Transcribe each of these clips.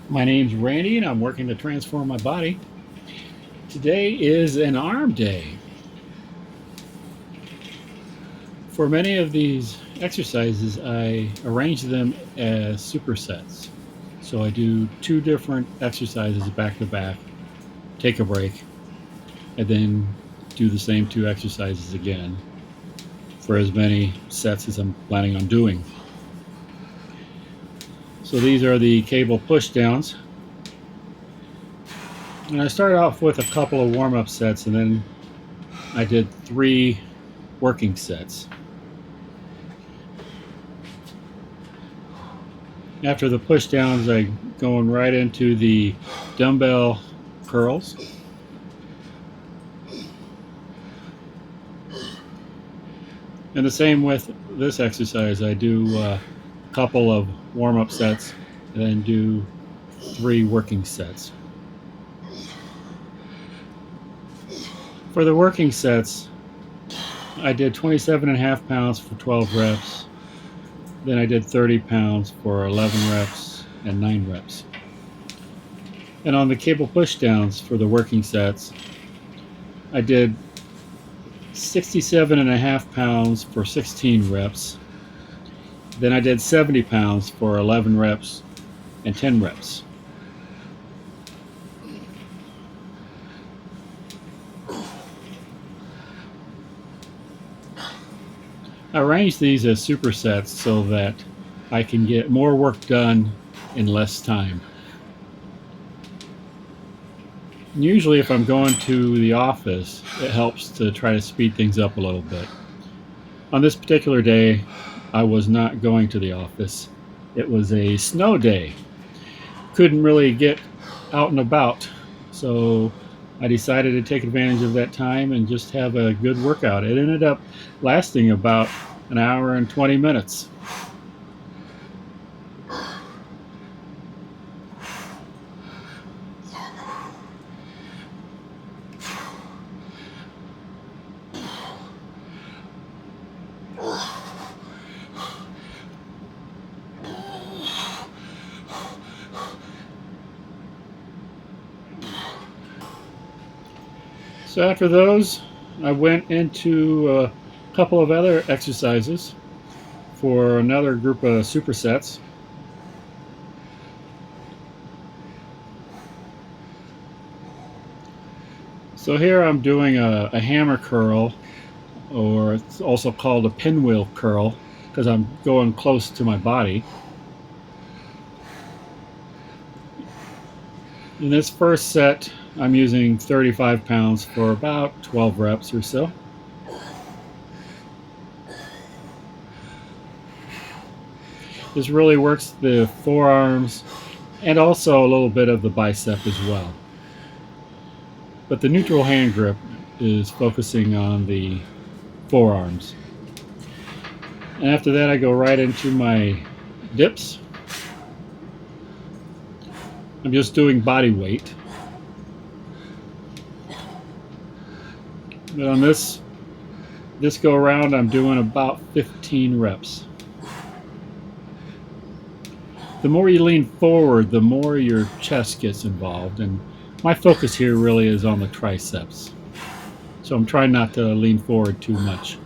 My name's Randy and I'm working to transform my body. Today is an arm day. For many of these exercises, I arrange them as supersets. So I do two different exercises back to back, take a break, and then do the same two exercises again for as many sets as I'm planning on doing. So these are the cable push downs. And I started off with a couple of warm up sets and then I did 3 working sets. After the push downs, I going right into the dumbbell curls. And the same with this exercise. I do a couple of warm-up sets and then do 3 working sets. For the working sets, I did 27.5 pounds for 12 reps. Then I did 30 pounds for 11 reps and 9 reps. And on the cable push downs for the working sets, I did 67.5 pounds for 16 reps. Then I did 70 pounds for 11 reps and 10 reps. I arrange these as supersets so that I can get more work done in less time. And usually if I'm going to the office, it helps to try to speed things up a little bit. On this particular day, I was not going to the office. It was a snow day. Couldn't really get out and about, so I decided to take advantage of that time and just have a good workout. It ended up lasting about an hour and 20 minutes. So after those, I went into a couple of other exercises for another group of supersets. So here I'm doing a hammer curl, or it's also called a pinwheel curl, because I'm going close to my body. In this first set, I'm using 35 pounds for about 12 reps or so. This really works the forearms and also a little bit of the bicep as well. But the neutral hand grip is focusing on the forearms. And after that, I go right into my dips. I'm just doing body weight. But on this go around, I'm doing about 15 reps. The more you lean forward, the more your chest gets involved. And my focus here really is on the triceps. So I'm trying not to lean forward too much.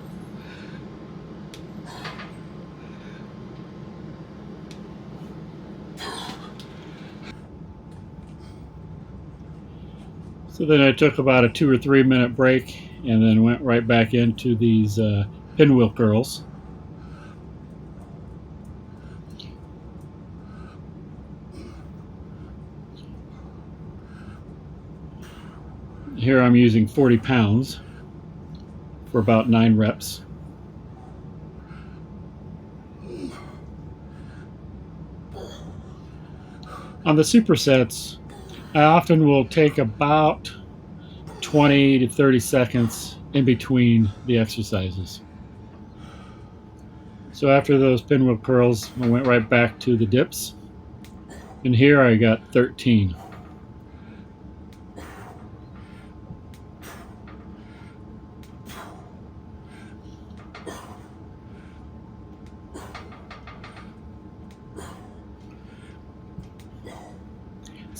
So then I took about a 2 or 3 minute break and then went right back into these pinwheel curls. Here I'm using 40 pounds for about 9 reps. On the supersets, I often will take about 20 to 30 seconds in between the exercises. So after those pinwheel curls, I went right back to the dips. And here I got 13.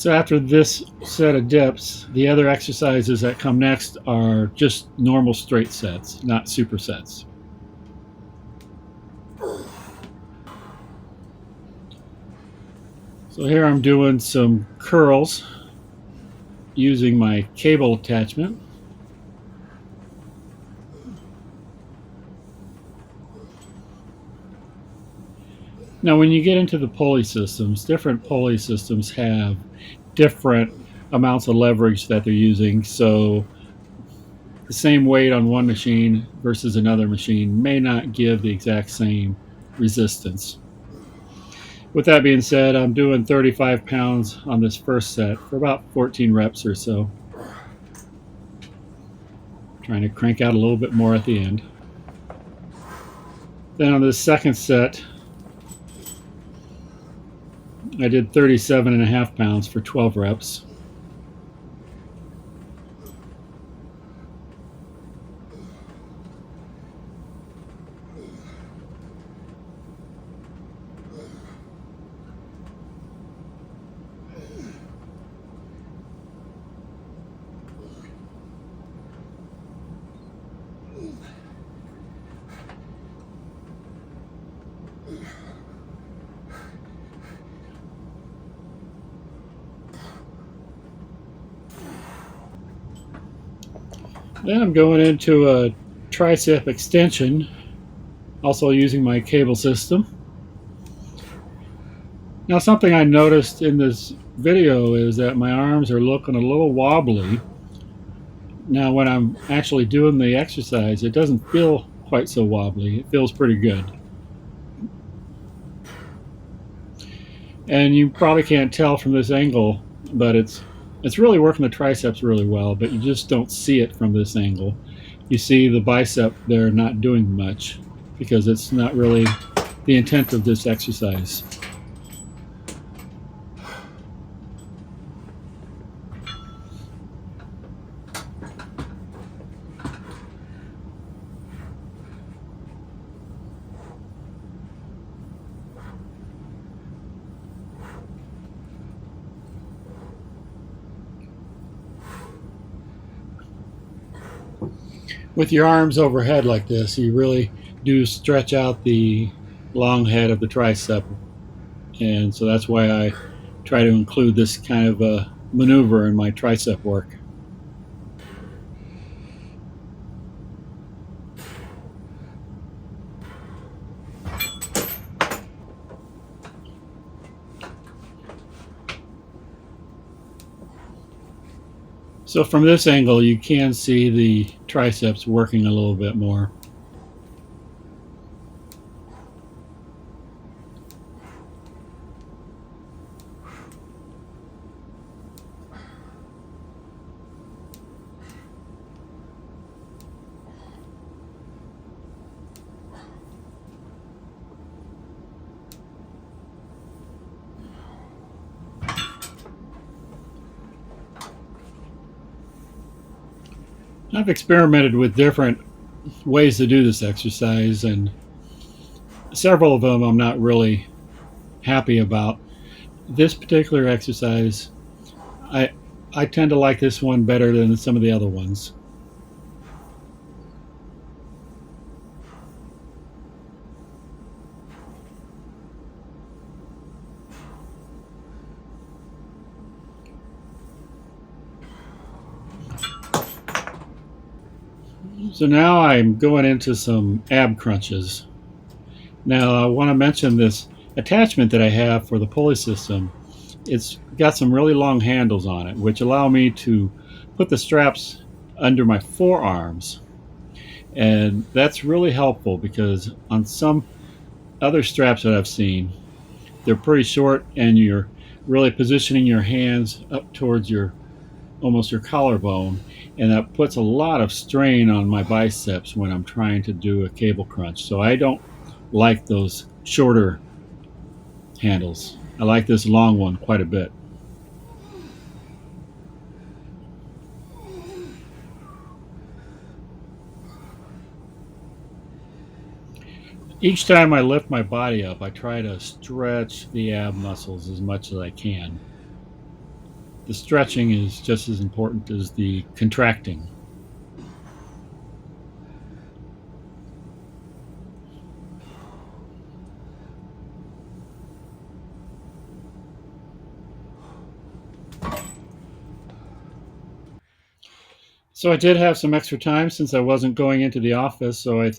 So after this set of dips, the other exercises that come next are just normal straight sets, not supersets. So here I'm doing some curls using my cable attachment. Now when you get into the pulley systems, different pulley systems have different amounts of leverage that they're using. So the same weight on one machine versus another machine may not give the exact same resistance. With that being said, I'm doing 35 pounds on this first set for about 14 reps or so. Trying to crank out a little bit more at the end. Then on the second set, I did 37.5 pounds for 12 reps. Then I'm going into a tricep extension, also using my cable system. Now something I noticed in this video is that my arms are looking a little wobbly. Now when I'm actually doing the exercise, it doesn't feel quite so wobbly. It feels pretty good. And you probably can't tell from this angle, but it's really working the triceps really well, but you just don't see it from this angle. You see the bicep there not doing much because it's not really the intent of this exercise. With your arms overhead like this, you really do stretch out the long head of the tricep. And so that's why I try to include this kind of a maneuver in my tricep work. So from this angle, you can see the triceps working a little bit more. I've experimented with different ways to do this exercise, and several of them I'm not really happy about. This particular exercise, I I tend to like this one better than some of the other ones. So now I'm going into some ab crunches. Now I want to mention this attachment that I have for the pulley system. It's got some really long handles on it, which allow me to put the straps under my forearms. And that's really helpful because on some other straps that I've seen, they're pretty short and you're really positioning your hands up towards your almost your collarbone, and that puts a lot of strain on my biceps when I'm trying to do a cable crunch. So I don't like those shorter handles. I like this long one quite a bit. Each time I lift my body up, I try to stretch the ab muscles as much as I can. The stretching is just as important as the contracting. So I did have some extra time since I wasn't going into the office, so I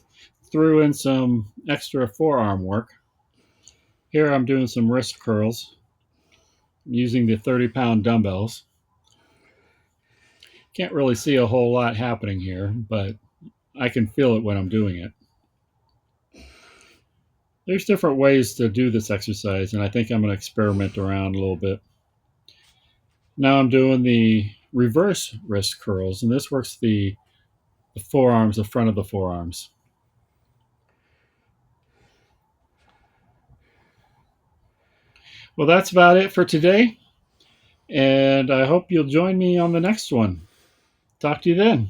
threw in some extra forearm work. Here I'm doing some wrist curls using the 30-pound dumbbells. Can't really see a whole lot happening here, but I can feel it when I'm doing it. There's different ways to do this exercise, and I think I'm going to experiment around a little bit. Now I'm doing the reverse wrist curls, and this works the forearms, the front of the forearms. Well, that's about it for today, and I hope you'll join me on the next one. Talk to you then.